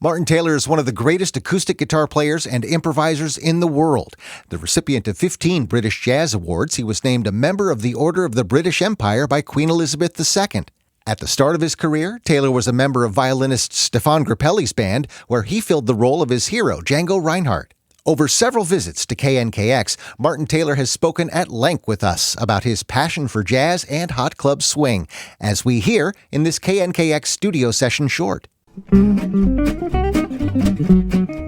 Martin Taylor is one of the greatest acoustic guitar players and improvisers in the world. The recipient of 15 British Jazz Awards, he was named a member of the Order of the British Empire by Queen Elizabeth II. At the start of his career, Taylor was a member of violinist Stephane Grappelli's band, where he filled the role of his hero, Django Reinhardt. Over several visits to KNKX, Martin Taylor has spoken at length with us about his passion for jazz and hot club swing, as we hear in this KNKX studio session short.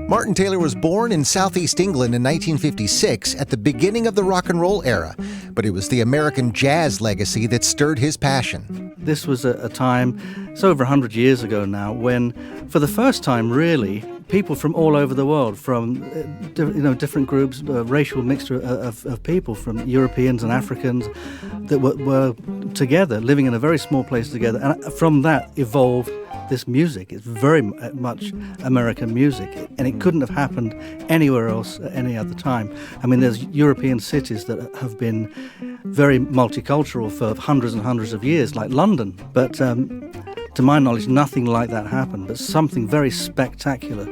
Martin Taylor was born in southeast England in 1956 at the beginning of the rock and roll era, but it was the American jazz legacy that stirred his passion. This was a time, it's over 100 years ago now, when for the first time really, people from all over the world, from different groups, a racial mixture of people, from Europeans and Africans, that were together, living in a very small place together, and from that evolved this music. It's very much American music, and it couldn't have happened anywhere else at any other time. I mean, there's European cities that have been very multicultural for hundreds and hundreds of years, like London, but to my knowledge, nothing like that happened, but something very spectacular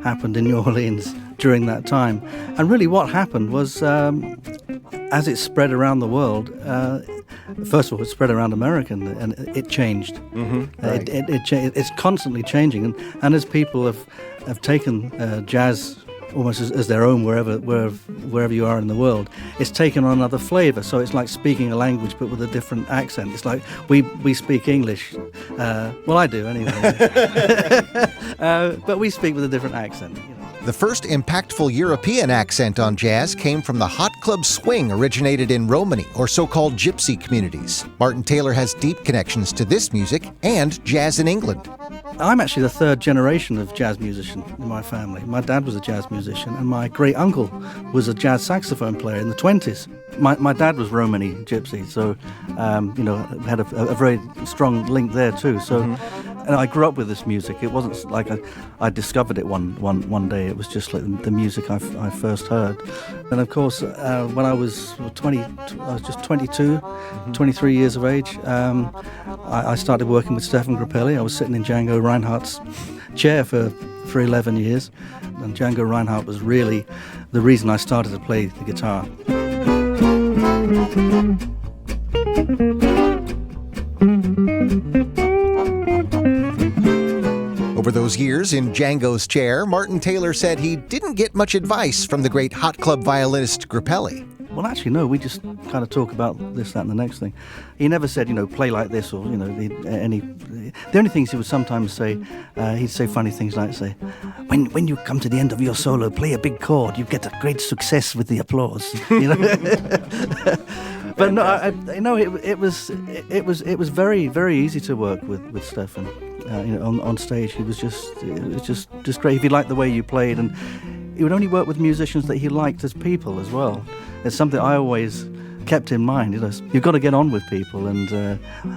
happened in New Orleans during that time. And really what happened was, as it spread around the world, first of all, it spread around America, and it changed. Right. It's constantly changing, and as people have taken jazz almost as their own wherever you are in the world, it's taken on another flavor. So it's like speaking a language but with a different accent. It's like we speak English. Well, I do anyway. But we speak with a different accent. The first impactful European accent on jazz came from the hot club swing originated in Romany, or so-called gypsy communities. Martin Taylor has deep connections to this music and jazz in England. I'm actually the third generation of jazz musician in my family. My dad was a jazz musician, and my great uncle was a jazz saxophone player in the 20s. My dad was Romany gypsy, so had a very strong link there too. So, and I grew up with this music. It wasn't like I discovered it one day. It was just like the music I first heard. And of course, when I was 20, I was just 22, 23 years of age. I started working with Stephane Grappelli. I was sitting in Django Reinhardt's chair for 11 years, and Django Reinhardt was really the reason I started to play the guitar. Over those years in Django's chair, Martin Taylor said he didn't get much advice from the great hot club violinist Grappelli. Well, actually, no, we just kind of talk about this, that, and the next thing. He never said, play like this, or, the only things he would sometimes say, he'd say funny things like, when you come to the end of your solo, play a big chord, you get a great success with the applause, But no, it was very, very easy to work with Stephane. On stage, it was just great. He liked the way you played, and he would only work with musicians that he liked as people as well. It's something I always kept in mind. You've got to get on with people, and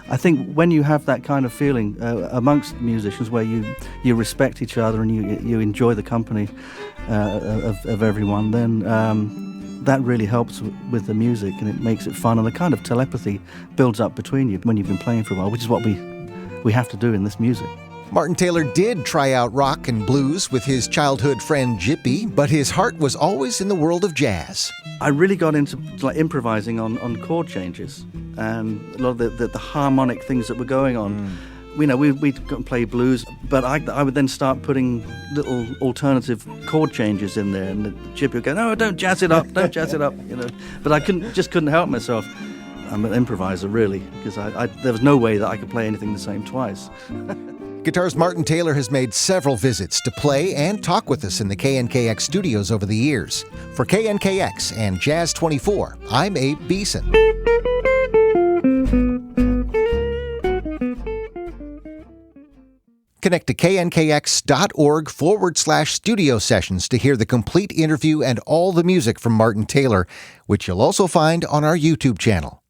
I think when you have that kind of feeling amongst musicians, where you respect each other and you enjoy the company of everyone, then that really helps with the music, and it makes it fun, and the kind of telepathy builds up between you when you've been playing for a while, which is what we have to do in this music. Martin Taylor did try out rock and blues with his childhood friend Jippy, but his heart was always in the world of jazz. I really got into improvising on chord changes and a lot of the harmonic things that were going on. We'd play blues, but I would then start putting little alternative chord changes in there, and the Jippy would go, "No, don't jazz it up, don't jazz it up," But I couldn't help myself. I'm an improviser, really, because there was no way that I could play anything the same twice. Guitarist Martin Taylor has made several visits to play and talk with us in the KNKX studios over the years. For KNKX and Jazz 24, I'm Abe Beeson. Connect to KNKX.org/studio sessions to hear the complete interview and all the music from Martin Taylor, which you'll also find on our YouTube channel.